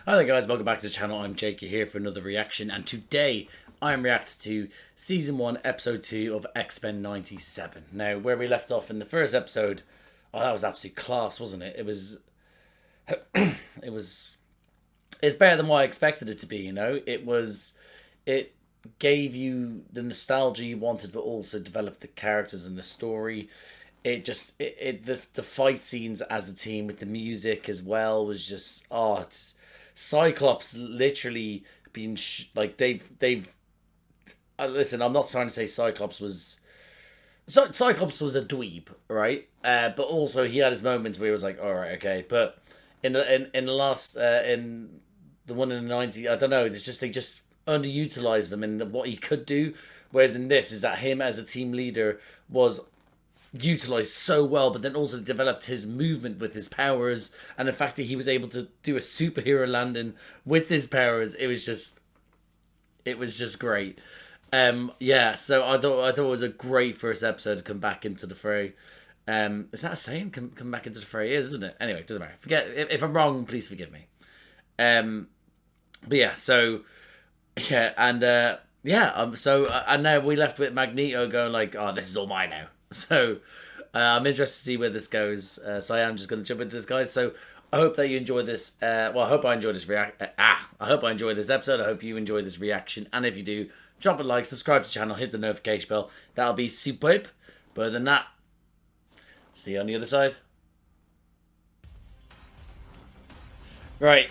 Hi there guys, welcome back to the channel. I'm Jake here for another reaction, and today I'm reacting to Season 1, Episode 2 of X-Men 97. Now, where we left off in the first episode, oh, that was absolute class, wasn't it? It was... It's better than what I expected it to be, you know? It gave you the nostalgia you wanted, but also developed the characters and the story. The fight scenes as a team with the music as well was just, it's Cyclops literally being they've listen, I'm not trying to say Cyclops was a dweeb, right? But also he had his moments where he was like, all right, okay. But in the last in the one in the 90s, I don't know. It's just they just underutilized him and what he could do. Whereas in this is that him as a team leader was utilized so well, but then also developed his movement with his powers, and the fact that he was able to do a superhero landing with his powers, it was just great. So I thought it was a great first episode to come back into the fray. Is that a saying? Come back into the fray, isn't it? Anyway, it doesn't matter. Forget if I'm wrong, please forgive me. But yeah, so yeah, and now we left with Magneto going like, oh, this is all mine now. So I'm interested to see where this goes. So I am just going to jump into this, guys. So I hope that you enjoy this. I hope I enjoy this I hope I enjoy this episode. I hope you enjoy this reaction. And if you do, drop a like, subscribe to the channel, hit the notification bell. That'll be superb. But other than that, see you on the other side. Right.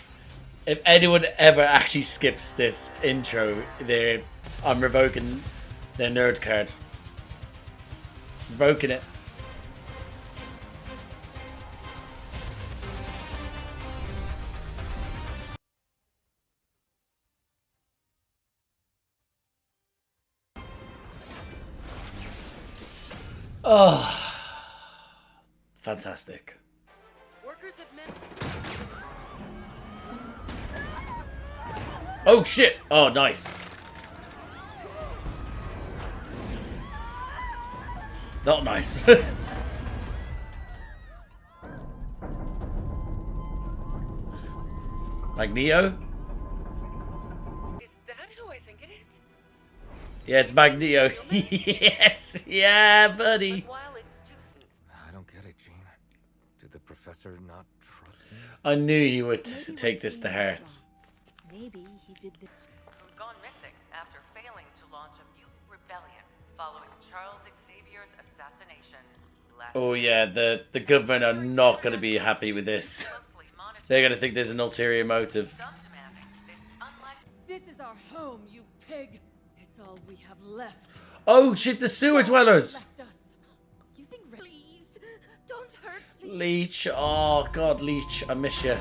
If anyone ever actually skips this intro, I'm revoking their nerd card. Revoking it. Oh, fantastic. Oh shit! Oh, nice. Not nice. Magneto? Is that who I think it is? Yeah, it's Magneto. Yes! Yeah, buddy! But while it's too soon, I don't get it, Jean. Did the professor not trust me? I knew he would take this to heart. Maybe he did this. who's gone missing after failing to launch a mutant rebellion following Charles Xavier's assassination. Oh yeah, the government are not going to be happy with this. They're going to think there's an ulterior motive. This is our home, you pig. It's all we have left. Oh shit, the sewer dwellers! Left us. You think please don't hurt me. Leech, oh god, Leech, I miss you.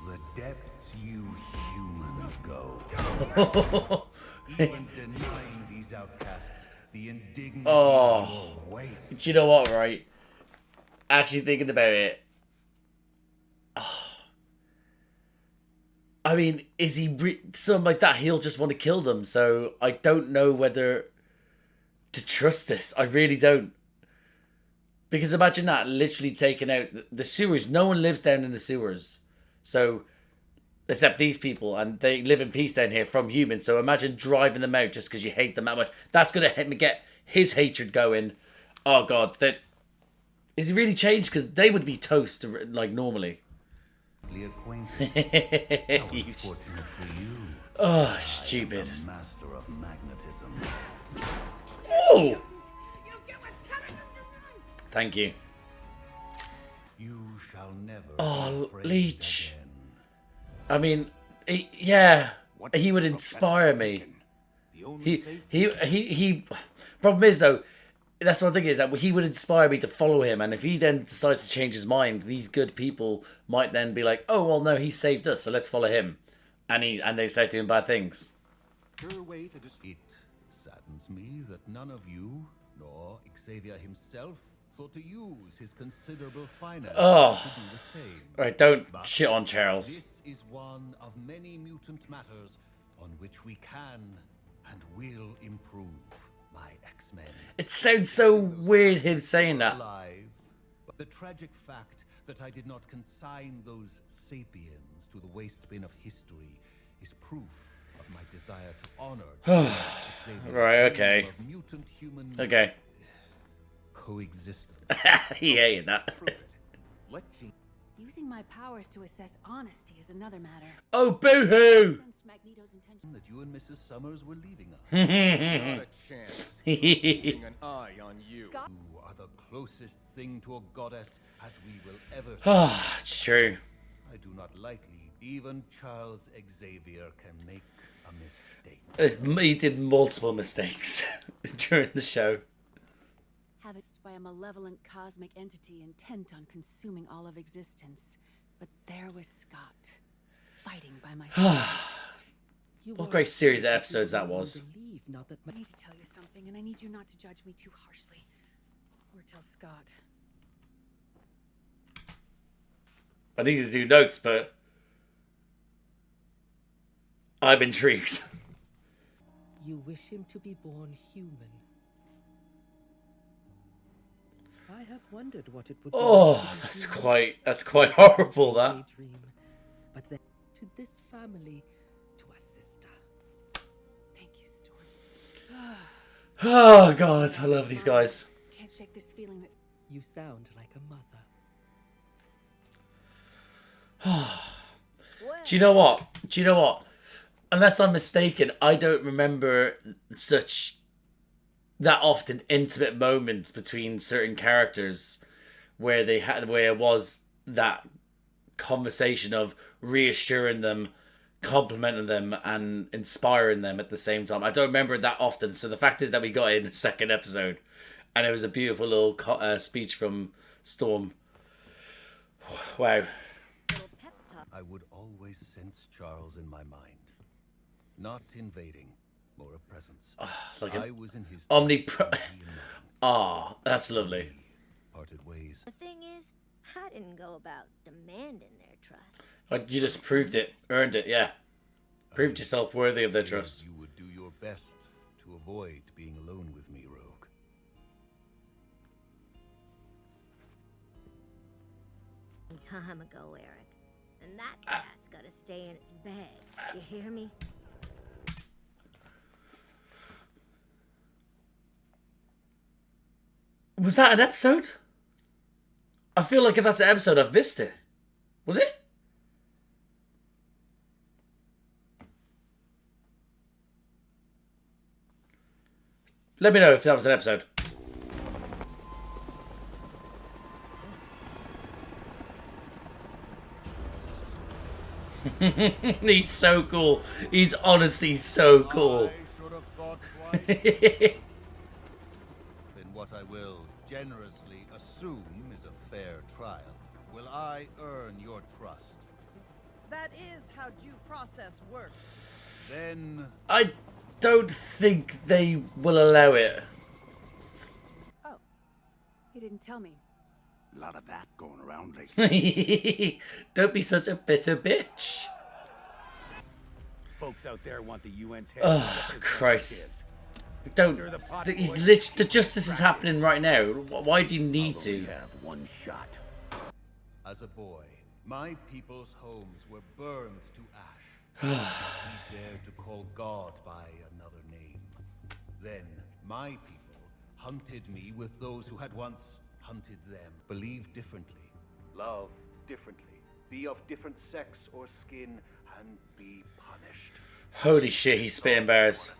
The depths you humans go. Even denying these outcasts the indignity Oh, of waste. do you know what, right? Actually thinking about it, I mean, is he something like that? He'll just want to kill them. So I don't know whether to trust this. I really don't. Because imagine that, literally taking out the sewers. No one lives down in the sewers. So, except these people. And they live in peace down here from humans. So imagine driving them out just because you hate them that much. That's going to get his hatred going. Oh, God. Is he really changed? Because they would be toast, like, normally. Acquainted. How unfortunate for you. Oh, stupid. The master of magnetism. Oh! Thank you. You shall never Oh, be afraid Leech. again. I mean, he would inspire me. He. Problem is though, that's what I think is that he would inspire me to follow him, and if he then decides to change his mind, these good people might then be like, oh well, no, he saved us, so let's follow him, and they start doing bad things. It saddens me that none of you, nor Xavier himself, thought to use his considerable finances to do the same. Right, don't But shit on Charles. This is one of many mutant matters on which we can and will improve, my X-Men. It sounds so weird him saying that. Alive, but the tragic fact that I did not consign those sapiens to the waste bin of history is proof of my desire to honor Xavier's Right, okay. dream of mutant-human Okay. coexistence. He hated that. Let Jean. Using my powers to assess honesty is another matter. Oh, boo-hoo! Sensed Magneto's intention. That you and Mrs. Summers were leaving us. Not a chance. Keeping an eye on you. Scott? You are the closest thing to a goddess as we will ever see. Ah, it's true. I do not lightly. Even Charles Xavier can make a mistake. He did multiple mistakes during the show. Having by a malevolent cosmic entity intent on consuming all of existence. But there was Scott, fighting by my side. What a great series of episodes that was. I need to tell you something, and I need you not to judge me too harshly. Or tell Scott. I needed to do notes, but I'm intrigued. You wish him to be born human. I have wondered what it would be. Oh, that's quite horrible, that. Daydream, but then to this family, to a sister. Thank you, Storm. Oh, God, I love these guys. Can't shake this feeling that You sound like a mother. Do you know what? Unless I'm mistaken, I don't remember that often intimate moments between certain characters where it was that conversation of reassuring them, complimenting them, and inspiring them at the same time. I don't remember it that often. So the fact is that we got it in the second episode, and it was a beautiful little speech from Storm. Wow. I would always sense Charles in my mind. Not invading, more a presence. Like I an was in his Ah, that's lovely. parted ways. The thing is, I didn't go about demanding their trust. Like, you just proved it, earned it, yeah. Proved yourself worthy of their trust. You would do your best to avoid being alone with me, Rogue. Time ago, Eric. And that cat's gotta stay in its bag. You hear me? Was that an episode? I feel like if that's an episode, I've missed it. Was it? Let me know if that was an episode. He's so cool. He's honestly so cool. I should have thought twice. Then what I will generously assume is a fair trial. Will I earn your trust? That is how due process works. Then I don't think they will allow it. Oh, he didn't tell me. A lot of that going around lately. Don't be such a bitter bitch. Folks out there want the UN's head. Oh, Christ. Don't. The justice is happening right now. Why do you need We to? have one shot. as a boy, my people's homes were burned to ash. He dared to call God by another name. Then my people hunted me with those who had once hunted them. Believe differently. Love differently. Be of different sex or skin and be punished. Holy shit, he's spitting bars.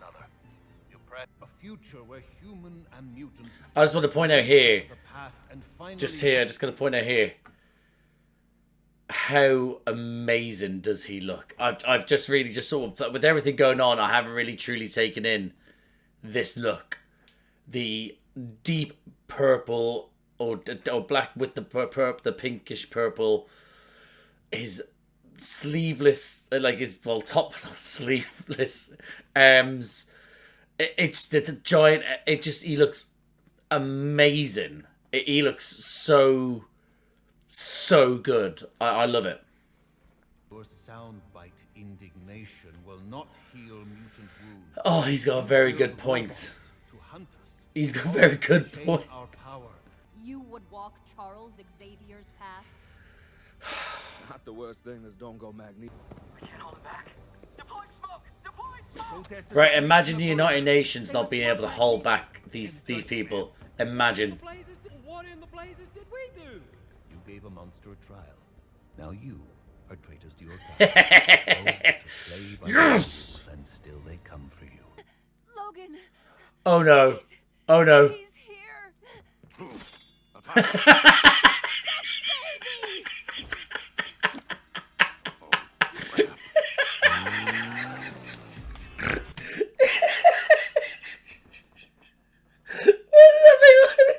A future where human and mutant I just want to point out here, the past and finally just going to point out here, how amazing does he look? I've just really just sort of, with everything going on, I haven't really truly taken in this look. The deep purple or black with the pinkish purple, his sleeveless, like his, well, top sleeveless arms. It's the giant, he looks amazing. He looks so good. I love it. your soundbite indignation will not heal mutant wounds. Oh, he's got a very good point. To hunt us. He's got a very good Shame point. our power. You would walk Charles Xavier's path? Not the worst thing is don't go Magneto. We can't hold him back. Deploy smoke! Deploy smoke! Right, imagine the United Nations not being able to hold back these people. Imagine. What in the blazes did we do? You gave a monster a trial. Now you are traitors to your kind. Play by the rules, and still they come for you. Logan, Oh no. Oh no. he's here.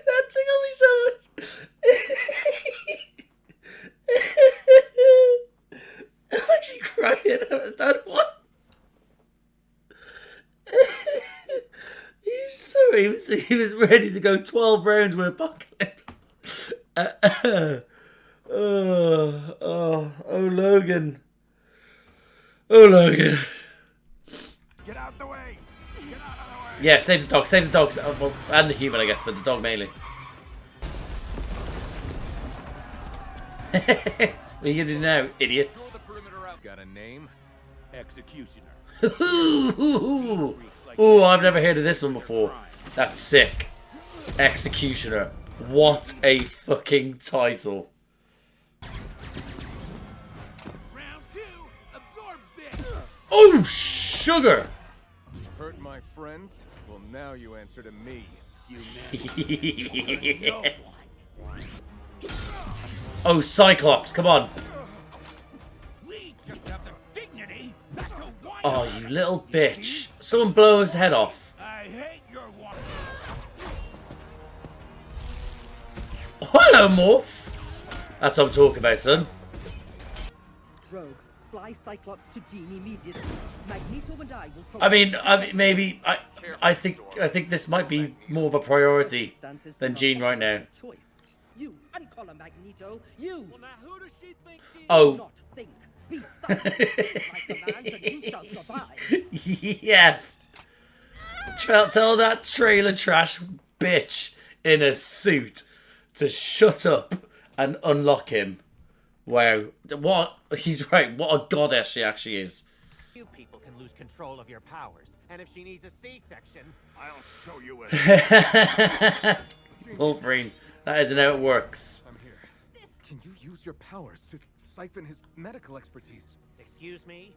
That tickled me so much. I'm actually crying. That one. He was ready to go 12 rounds with Apocalypse. Oh, Logan. Oh, Logan. Get out the way! Get out of the way! Yeah, save the dog, save the dogs. Well, and the human, I guess, but the dog mainly. What are you gonna do now, idiots? Got a name? Executioner. Ooh, I've never heard of this one before. That's sick. Executioner. What a fucking title. Round 2, absorb this! Oh, sugar! Hurt my friends? Well, now you answer to me, Yes. Oh, Cyclops, come on. We just have the dignity not to whine. Oh, you little bitch. Someone blow his head off. I hate your one. Oh, hello, Morph. That's what I'm talking about, son. Rogue, fly Cyclops to Jean immediately. Magneto and I will provide I mean, maybe I think this might be more of a priority than Jean right now. choice. You uncollar Magneto. You. Well, now who does she think she is? Oh. Not think. Be silent. My commands and you shall survive. Yes. Tell that trailer trash bitch in a suit to shut up and unlock him. Wow. What? He's right. What a goddess she actually is. You people can lose control of your powers, and if she needs a C-section, I'll show you a... Wolverine. That isn't how it works. I'm here. Can you use your powers to siphon his medical expertise? excuse me,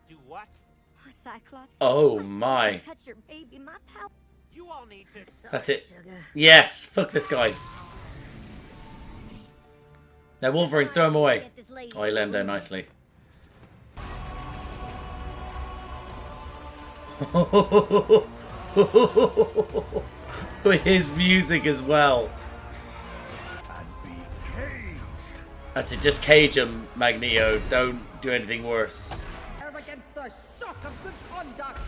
do what? Oh, Cyclops. Oh, I saw my. you touch your baby, my power. You all need to... That's it. Sugar. Yes. Fuck this guy. Now, Wolverine, throw him away. Get this lady Oh, he let him down nicely. With his music as well. And be caged. That's it, just cage him, Magneto. Don't do anything worse. Against the shock of good conduct.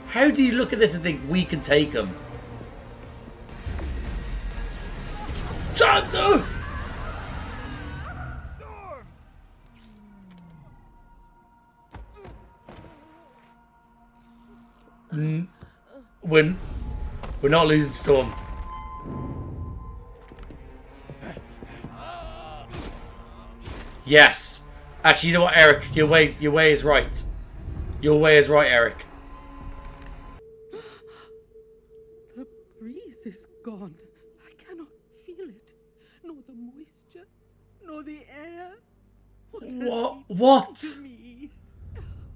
How do you look at this and think we can take him? No! We're not losing Storm. Yes. Actually, you know what, Eric? Your way is right. Your way is right, Eric. The breeze is gone. I cannot feel it. Nor the moisture, nor the air. What? To me.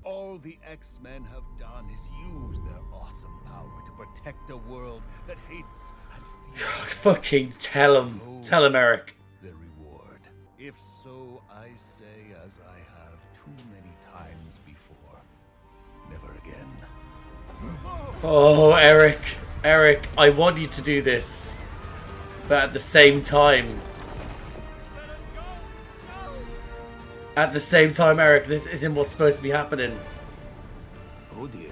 All the X-Men have done is use their awesome power to protect a world that hates and fears Fucking tell him. Tell him, Eric. their reward. If so, I say as I have too many times before. Never again. Oh, Eric. Eric, I want you to do this. But at the same time... At the same time, Eric, this isn't what's supposed to be happening. Oh dear.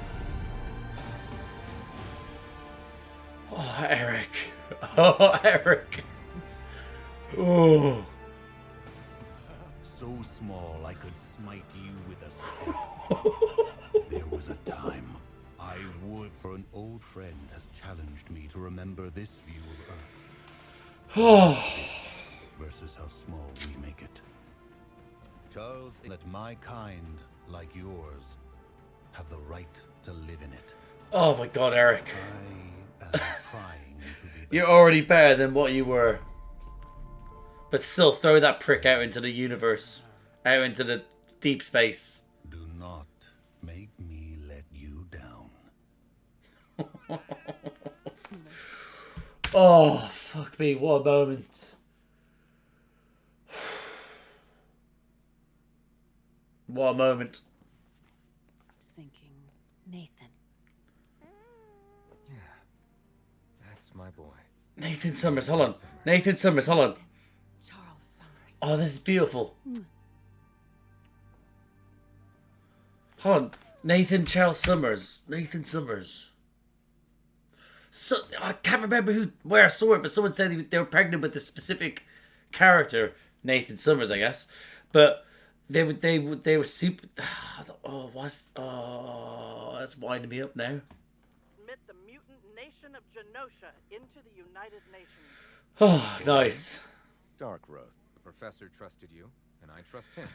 Oh, Eric. Oh, Eric. Oh. So small I could smite you with a stick. There was a time I I would. For an old friend has challenged me to remember this view of Earth versus how small we make it. Charles, let my kind, like yours, have the right to live in it. Oh my god, Eric. I am trying to be better. You're already better than what you were. But still, throw that prick out into the universe. Out into the deep space. Do not make me let you down. Oh, fuck me. What a moment. What a moment. Thinking, Nathan. Yeah, that's my boy. Nathan Summers, hold on. Nathan Summers, hold on. Charles Summers. Oh, this is beautiful. Hold on. Nathan Charles Summers. Nathan Summers. So I can't remember where I saw it, but someone said they were pregnant with a specific character, Nathan Summers, I guess. But they were super. That's winding me up now. Admit the mutant nation of Genosha into the United Nations. Oh, nice. Dark Rose. The professor trusted you, and I trust him.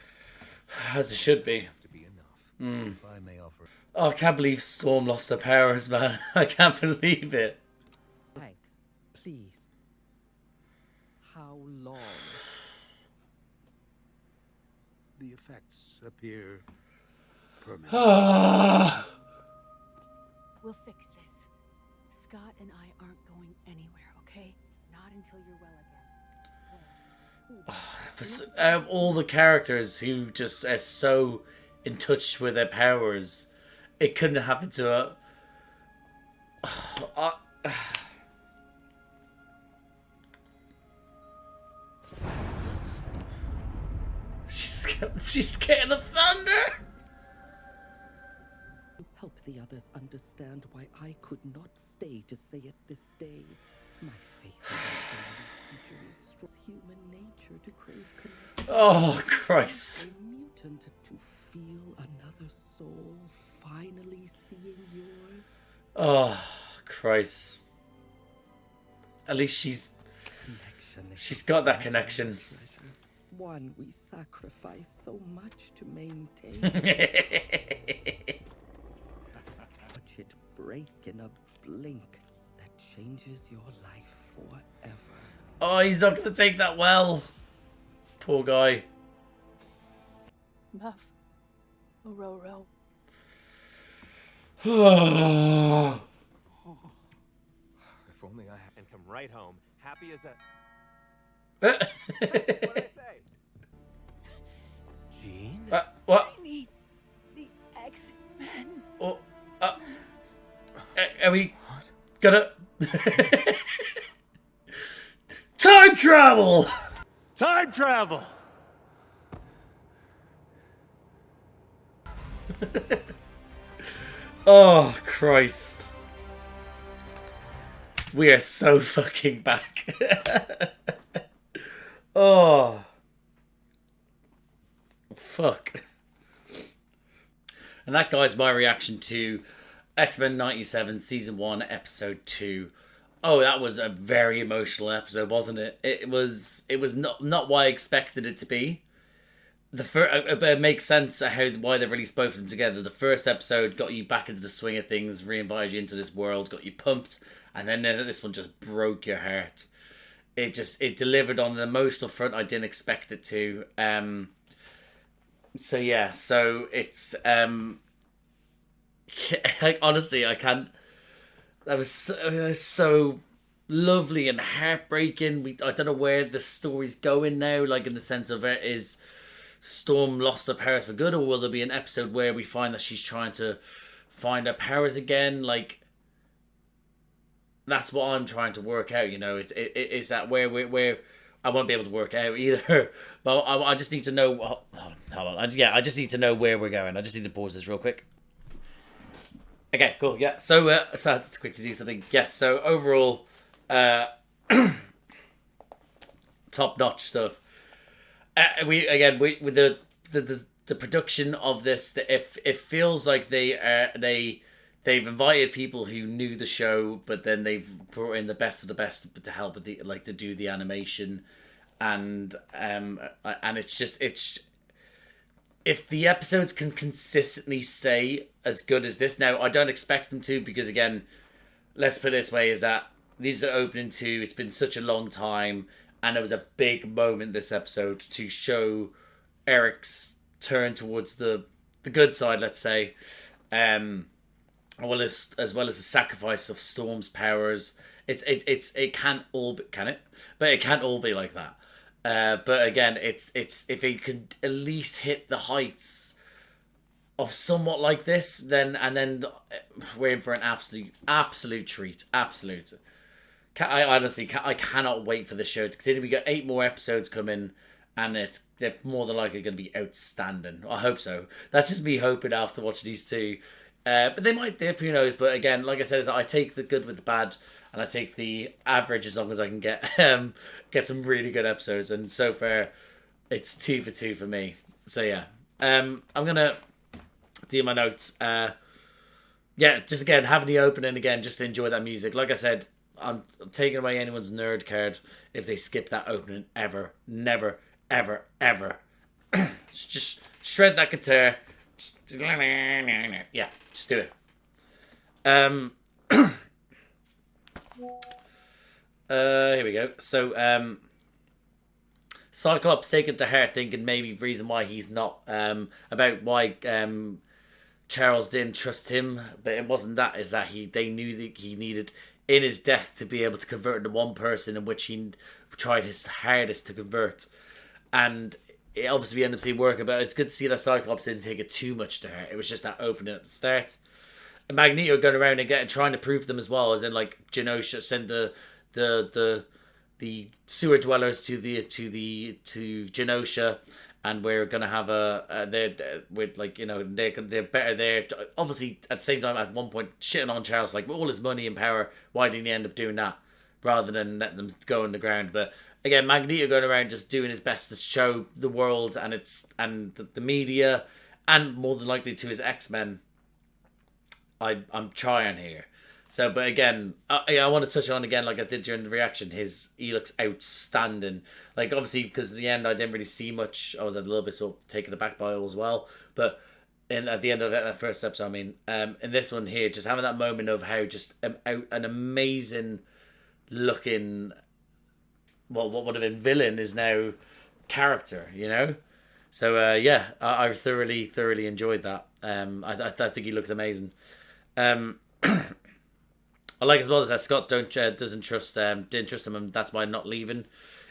As it should be. Have to be enough. If I may offer. Oh, I can't believe Storm lost her powers, man. I can't believe it. Hank, please. How long? The effects appear permanent. We'll fix this. Scott and I aren't going anywhere, okay? Not until you're well again. Out of all the characters who just are so in touch with their powers, it couldn't have happened to her. She's scared of thunder. Help the others understand why I could not stay to say it this day. My faith in our family's future is strong. Human nature to crave connection. Oh, Christ. A mutant to feel another soul finally seeing yours. Oh, Christ. At least she's got that connection. One we sacrifice so much to maintain. Watch it break in a blink that changes your life forever. Oh, he's not going to take that well. Poor guy. Muff. Ororo. If only I had. And come right home, happy as a. What did I say? Jean? What? I need the X-Men. Oh, are we gonna... Time travel! Time travel! Oh, Christ. We are so fucking back. Oh. Fuck. And that, guys, my reaction to X-Men 97 Season 1 Episode 2. Oh, that was a very emotional episode, wasn't it? It was not what I expected it to be. It makes sense why they've released both of them together. The first episode got you back into the swing of things, re-invited you into this world, got you pumped, and then this one just broke your heart. It delivered on an emotional front I didn't expect it to. So yeah, so it's honestly I can't. That was so lovely and heartbreaking. I don't know where the story's going now. Like in the sense of it is. Storm lost her powers for good, or will there be an episode where we find that she's trying to find her powers again? Like, that's what I'm trying to work out. You know, is that where I won't be able to work out either. But I just need to know. Hold on. I just need to know where we're going. I just need to pause this real quick. Okay, cool. Yeah. So I have to quickly do something. Yes. So overall, top-notch stuff. With the production of this, it feels like they they've invited people who knew the show, but then they've brought in the best of the best to help with the to do the animation, and it's if the episodes can consistently stay as good as this. Now, I don't expect them to, because again, let's put it this way, is that these are opening to, it's been such a long time, and it was a big moment this episode to show Eric's turn towards the good side, let's say, as well as the sacrifice of Storm's powers. It can't all be, can it? But it can't all be like that. But again, it's if it could at least hit the heights of somewhat like this, then we're in for an absolute treat. Absolute. I honestly, I cannot wait for the show to continue. We got 8 more episodes coming, and they're more than likely going to be outstanding. I hope so. That's just me hoping after watching these two. But they might dip, who knows? But again, like I said, I take the good with the bad, and I take the average as long as I can get some really good episodes. And so far, it's 2 for 2 for me. So yeah, I'm gonna do my notes. Just again having the opening again, just to enjoy that music. Like I said, I'm taking away anyone's nerd card if they skip that opening ever, never, ever, ever. Just shred that guitar. Yeah, just do it. Here we go. So, Cyclops taken to heart, thinking maybe the reason why he's not about why Charles didn't trust him, but it wasn't that. Is that they knew that he needed in his death to be able to convert into one person, in which he tried his hardest to convert, and it obviously ended up seeing working. But it's good to see that Cyclops didn't take it too much to heart. It was just that opening at the start. And Magneto going around and trying to prove them as well, as in like Genosha send the sewer dwellers to Genosha, and we're gonna have they're better there. Obviously, at the same time, at one point, shitting on Charles, like, with all his money and power, why didn't he end up doing that rather than letting them go on the ground? But again, Magneto going around just doing his best to show the world and the media, and more than likely to his X-Men. I'm trying here. So, but again, I want to touch on again, like I did during the reaction, he looks outstanding. Like, obviously, because at the end I didn't really see much. I was a little bit sort of taken aback by it all as well. But at the end of that first episode, I mean, in this one here, just having that moment of how just an amazing looking, well, what would have been villain is now character, you know? So, I thoroughly enjoyed that. I think he looks amazing. I like as well as that Scott didn't trust him, and that's why not leaving,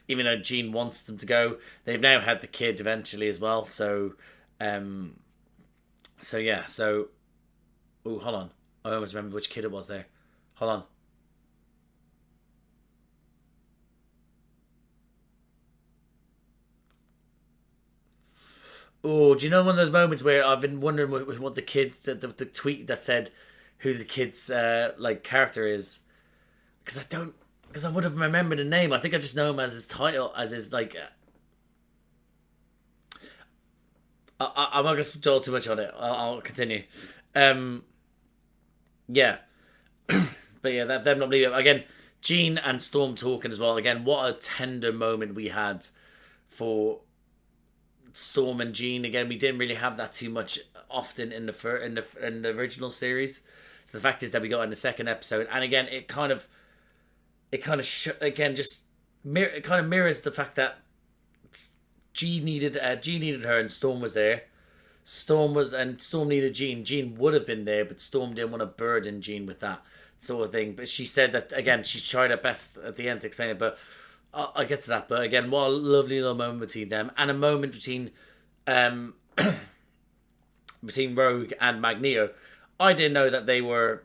even though Jean wants them to go. They've now had the kid eventually as well, so oh, hold on, I almost remember which kid it was there. Hold on. Oh, do you know one of those moments where I've been wondering what the kids, the tweet that said who the kid's character is, because I would have remembered the name. I think I just know him as his title, as his like. I'm not gonna dwell too much on it. I'll continue. Yeah, but yeah, them not leaving again. Jean and Storm talking as well. Again, what a tender moment we had for Storm and Jean. Again, we didn't really have that too much often in the original series. So the fact is that we got in the second episode, and again, it kind of mirrors the fact that Jean needed her, and Storm was there. Storm needed Jean. Jean would have been there, but Storm didn't want to burden Jean with that sort of thing. But she said that again, she tried her best at the end to explain it. But I'll get to that. But again, what a lovely little moment between them, and a moment between Rogue and Magneto. I didn't know that they were.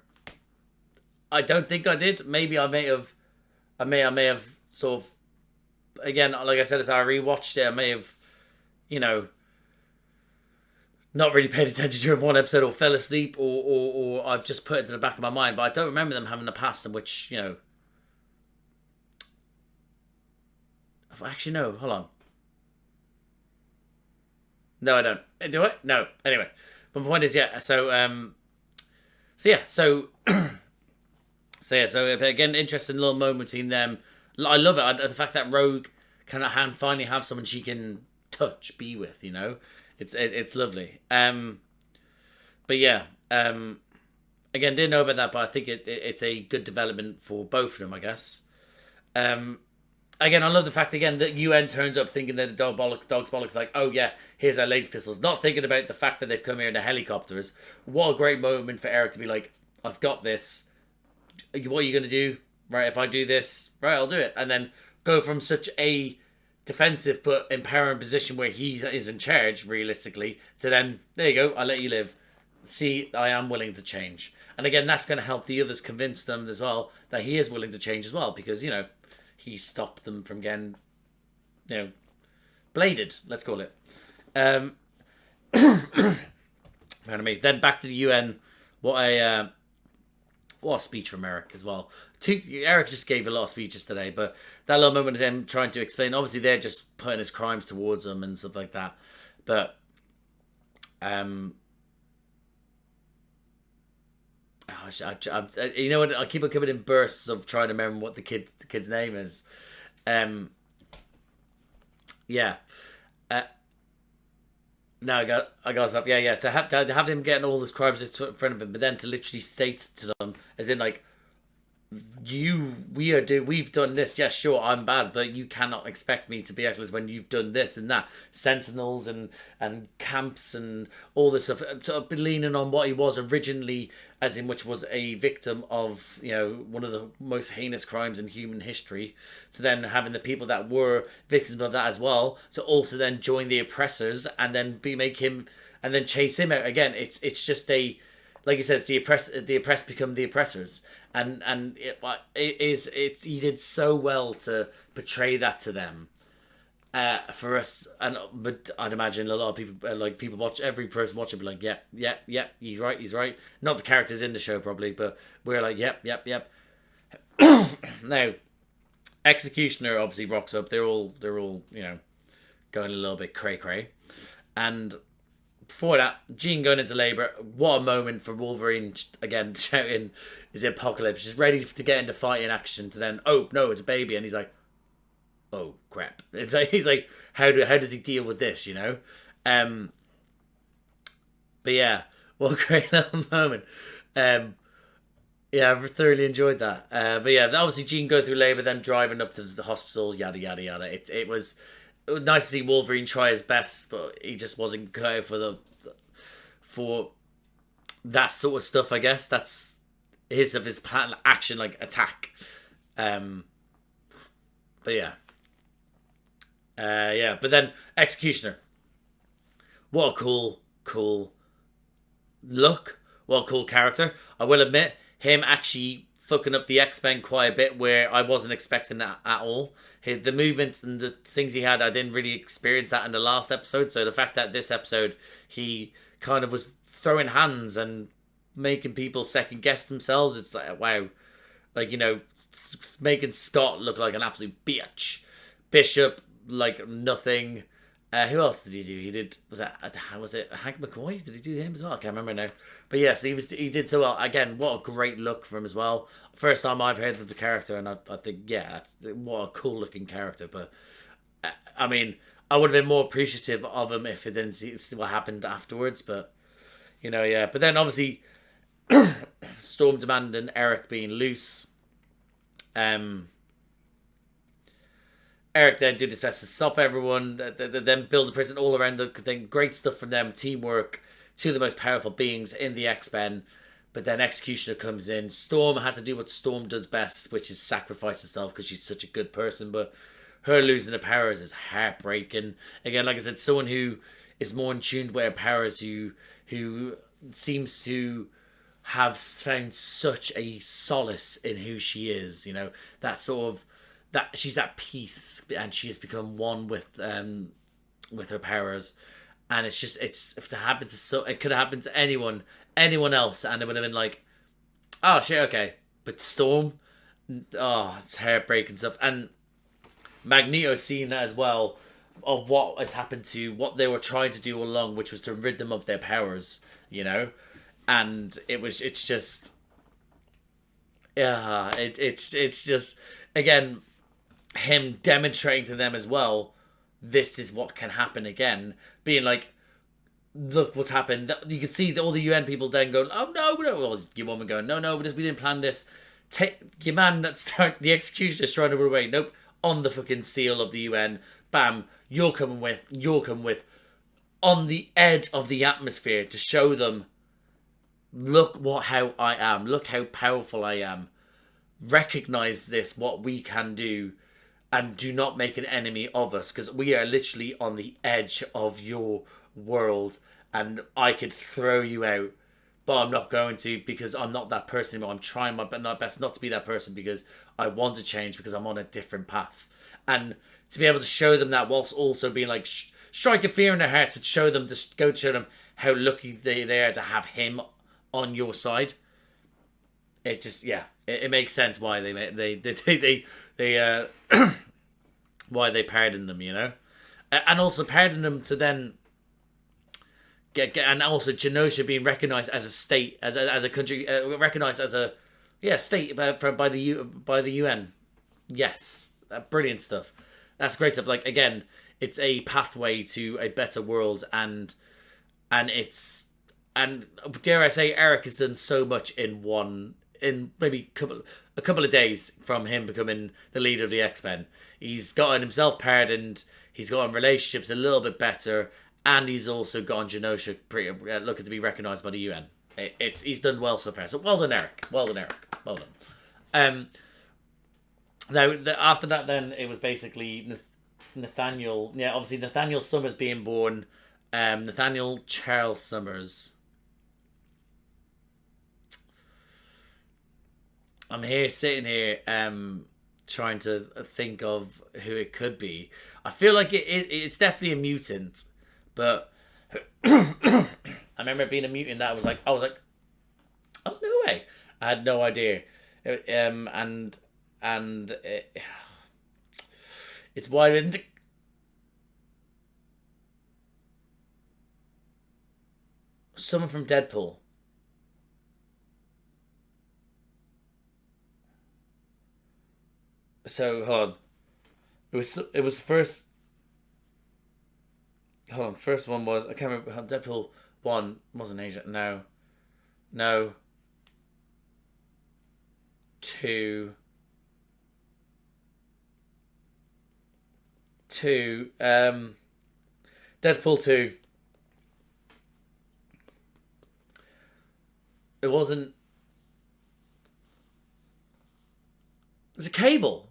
I don't think I did. Maybe I may have sort of. Again, like I said, as I rewatched it, I may have, not really paid attention during one episode, or fell asleep, or I've just put it to the back of my mind. But I don't remember them having a past in which, Actually, no. Hold on. No, I don't. Do I? No. Anyway, but my point is, yeah. So So again, interesting little moment between them. I love it. The fact that Rogue can finally have someone she can touch, be with. You know, it's lovely. But yeah, again, didn't know about that, but I think it's a good development for both of them, I guess. Again, I love the fact again that UN turns up thinking that the dog's bollocks, like, oh yeah, here's our laser pistols, not thinking about the fact that they've come here in the helicopters. What a great moment for Eric to be like, I've got this. What are you gonna do? Right, if I do this, right, I'll do it, and then go from such a defensive but empowering position where he is in charge, realistically, to then there you go, I'll let you live. See, I am willing to change, and again, that's going to help the others convince them as well that he is willing to change as well, because he stopped them from getting, bladed. Let's call it. Pardon me. Then back to the UN. What a speech from Eric as well. Eric just gave a lot of speeches today, but that little moment of him trying to explain. Obviously, they're just putting his crimes towards him and stuff like that. But you know what? I keep on coming in bursts of trying to remember what the kid's name is. Yeah. No, I got stuff. Yeah. To have him getting all his crimes in front of him, but then to literally state to them, as in like, we've done this. Yeah, sure, I'm bad, but you cannot expect me to be reckless when you've done this and that. Sentinels and camps and all this stuff. Sort of been leaning on what he was originally, as in which was a victim of one of the most heinous crimes in human history. So then having the people that were victims of that as well, to also then join the oppressors and then and then chase him out again. It's just a, like he says, the oppressed become the oppressors, and he did so well to portray that to them, for us. But I'd imagine a lot of people watch, every person watching be like, yeah, he's right. Not the characters in the show probably, but we're like, yep. Now, Executioner obviously rocks up. They're all going a little bit cray, and before that, Jean going into labour. What a moment for Wolverine, again, shouting, is it Apocalypse? Just ready to get into fighting action, to then, oh, no, it's a baby. And he's like, oh, crap. He's like, how does he deal with this, But yeah, what a great little moment. Yeah, I've thoroughly enjoyed that. But yeah, obviously Jean going through labour, then driving up to the hospital, yada, yada, yada. It was nice to see Wolverine try his best, but he just wasn't cut for that sort of stuff, I guess. That's his plan, action, like attack. But yeah. But then Executioner. What a cool look. What a cool character. I will admit, him actually fucking up the X-Men quite a bit, where I wasn't expecting that at all. The movements and the things he had, I didn't really experience that in the last episode. So the fact that this episode, he kind of was throwing hands and making people second guess themselves, it's like, wow. Like, making Scott look like an absolute bitch. Bishop, like nothing. Who else did he do? Was it Hank McCoy? Did he do him as well? I can't remember now. But yes, he did so well. Again, what a great look for him as well. First time I've heard of the character, and I think, yeah, what a cool looking character. But I mean, I would have been more appreciative of him if it didn't see what happened afterwards. But yeah. But then obviously, Storm demanding Eric being loose. Eric then did his best to stop everyone, then build a prison all around the thing. Great stuff from them, teamwork, two of the most powerful beings in the X-Men. But then Executioner comes in. Storm had to do what Storm does best, which is sacrifice herself because she's such a good person. But her losing her powers is heartbreaking. Again, like I said, someone who is more in tune with her powers, who seems to have found such a solace in who she is. That sort of, that she's at peace and she has become one with her powers, and it's if it happened to it could have happened to anyone else, and it would have been like, oh shit, okay. But Storm, oh, it's heartbreaking stuff. And Magneto seeing that as well, of what has happened to what they were trying to do all along, which was to rid them of their powers. and it's just, yeah, it's just, again, him demonstrating to them as well, this is what can happen again, being like, look what's happened. You can see all the UN people then going, oh no, no. Well, your woman going, no, we didn't plan this. Take your man that start the executioner's trying to run away. Nope, on the fucking seal of the UN. Bam, you're coming with. On the edge of the atmosphere to show them, look how I am. Look how powerful I am. Recognize this, what we can do, and do not make an enemy of us, because we are literally on the edge of your world, and I could throw you out, but I'm not going to, because I'm not that person anymore. I'm trying my best not to be that person, because I want to change, because I'm on a different path. And to be able to show them that, whilst also being like, strike a fear in their hearts, but show them how lucky they are to have him on your side. It just, yeah, it makes sense why they why they pardoned them, you know, and also pardoned them to then get and also Genosha being recognized as a state, as a country, recognized as a state by the UN. Yes, brilliant stuff. That's great stuff. Like, again, it's a pathway to a better world, and dare I say, Eric has done so much in maybe a couple of days from him becoming the leader of the X-Men. He's gotten himself pardoned, he's gotten relationships a little bit better, and he's also gotten Genosha looking to be recognised by the UN. He's done well so far. So well done, Eric. Well done. Now, after that, then, it was basically Nathaniel. Yeah, obviously Nathaniel Summers being born. Nathaniel Charles Summers. I'm sitting here, trying to think of who it could be. I feel like it's definitely a mutant, but I remember it being a mutant that I was like, oh no way, I had no idea, and it's why I didn't. Someone from Deadpool. So hold on. It was first. Hold on. First one was, I can't remember. Deadpool 1 wasn't Asia. No. 2. Deadpool 2. It wasn't. Was it Cable?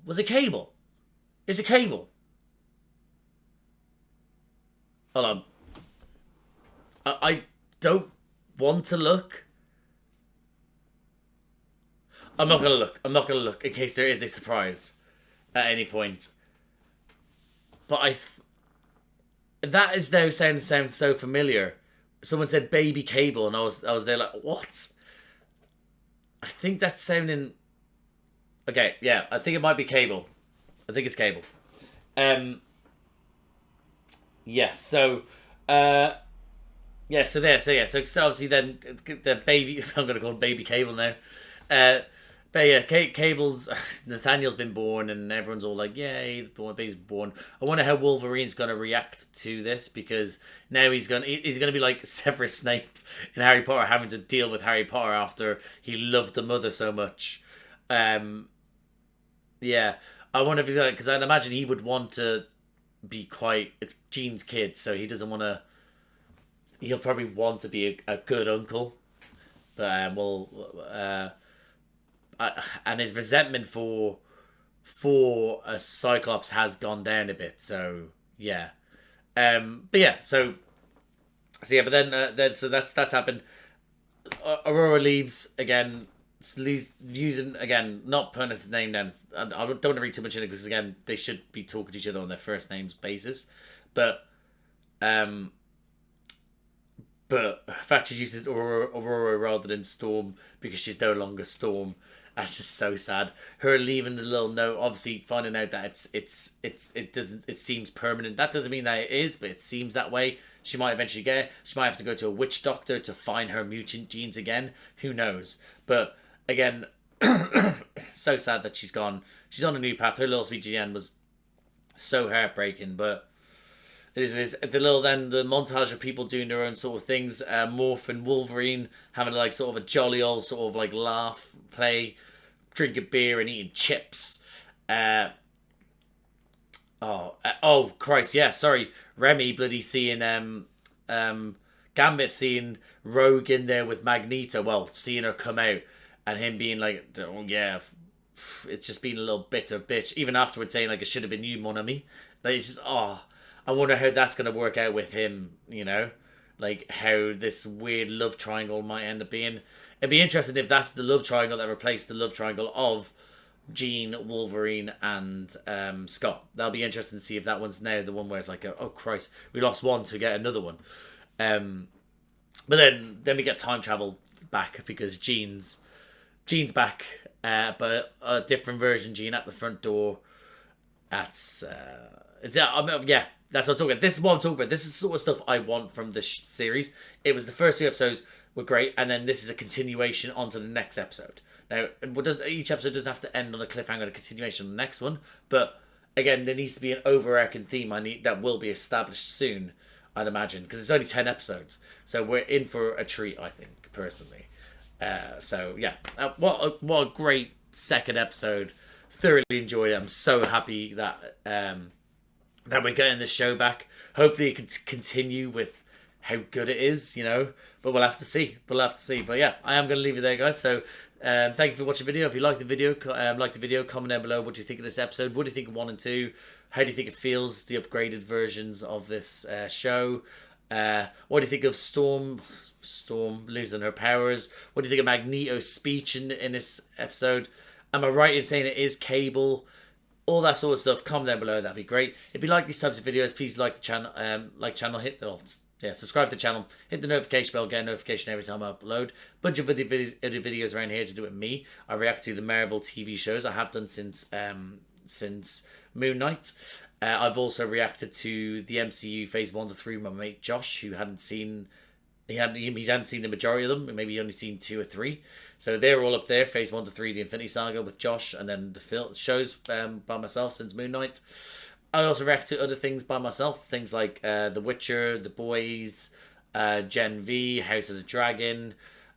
Is it Cable? Hold on. I don't want to look. I'm not gonna look in case there is a surprise at any point. But that is now sounds so familiar. Someone said Baby Cable, and I was there like, what? I think that's sounding. Okay, yeah, I think it might be Cable. I think it's Cable. Yes, so so obviously then the baby, I'm gonna call him Baby Cable now. But yeah, Cable's Nathaniel's been born, and everyone's all like, "Yay, the baby's born." I wonder how Wolverine's gonna react to this, because now he's gonna be like Severus Snape in Harry Potter, having to deal with Harry Potter after he loved the mother so much. Yeah, I wonder if he's like, because I'd imagine he would want to be it's Jean's kid, so he doesn't want to. He'll probably want to be a good uncle, but and his resentment for a Cyclops has gone down a bit. So yeah, but yeah, so but then so that's happened. Aurora leaves again. Using again, not putting his name down. I don't want to read too much in it, because again, they should be talking to each other on their first names basis. But the fact she uses Aurora rather than Storm because she's no longer Storm, that's just so sad. Her leaving the little note, obviously finding out that it seems permanent. That doesn't mean that it is, but it seems that way. She might eventually get it. She might have to go to a witch doctor to find her mutant genes again. Who knows? But again, so sad that she's gone. She's on a new path. Her little speech at the end was so heartbreaking, but it is. The montage of people doing their own sort of things. Morph and Wolverine having like sort of a jolly old sort of like laugh, play, drinking beer and eating chips. Oh Christ, yeah, sorry. Remy bloody seeing Gambit seeing Rogue in there with Magneto, well, seeing her come out and him being like, oh yeah, it's just been a little bitter bitch. Even afterwards saying like, it should have been you, mon ami. Like, it's just, I wonder how that's going to work out with him, you know? Like, how this weird love triangle might end up being. It'd be interesting if that's the love triangle that replaced the love triangle of Jean, Wolverine, and Scott. That'll be interesting to see if that one's now the one where it's like, oh Christ, we lost one to get another one. But then we get time travel back because Jean's back, but a different version Jean at the front door. That's that's what I'm talking about. This is what I'm talking about. This is the sort of stuff I want from this series. It was the first 2 episodes were great, and then this is a continuation onto the next episode. Now, each episode doesn't have to end on a cliffhanger, a continuation on the next one, but again, there needs to be an overarching theme that will be established soon, I'd imagine, because it's only 10 episodes, so we're in for a treat, I think, personally. So yeah, what a great second episode. Thoroughly enjoyed it. I'm so happy that we're getting this show back. Hopefully, it can continue with how good it is, you know. But we'll have to see. But yeah, I am going to leave it there, guys. So thank you for watching the video. If you liked the video, comment down below. What do you think of this episode? What do you think of 1 and 2? How do you think it feels, the upgraded versions of this show? What do you think of Storm losing her powers? What do you think of Magneto's speech in this episode? Am I right in saying it is Cable? All that sort of stuff. Comment down below. That'd be great. If you like these types of videos, please like the channel. Subscribe to the channel. Hit the notification bell. Get a notification every time I upload. Bunch of other videos around here to do with me. I react to the Marvel TV shows. I have done since Moon Knight. I've also reacted to the MCU Phase 1 to 3 with my mate Josh, who hadn't seen. He hadn't seen the majority of them. Maybe only seen 2 or 3. So they're all up there. Phase 1 to 3, the Infinity Saga with Josh, and then the shows by myself since Moon Knight. I also react to other things by myself. Things like The Witcher, The Boys, Gen V, House of the Dragon.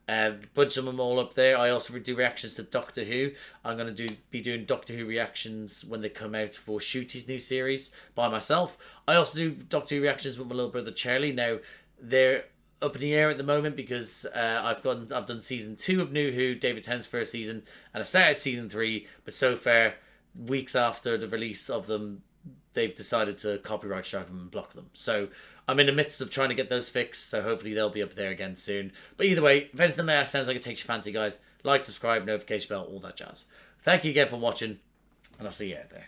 A bunch of them all up there. I also do reactions to Doctor Who. I'm going to be doing Doctor Who reactions when they come out for Shooty's new series by myself. I also do Doctor Who reactions with my little brother Charlie. Now, they're up in the air at the moment because I've done season 2 of New Who, David Tennant's first season, and I started season 3, but so far, weeks after the release of them, they've decided to copyright strike them and block them. So I'm in the midst of trying to get those fixed, so hopefully they'll be up there again soon. But either way, if anything like that sounds like it takes your fancy, guys, like, subscribe, notification bell, all that jazz. Thank you again for watching, and I'll see you out there.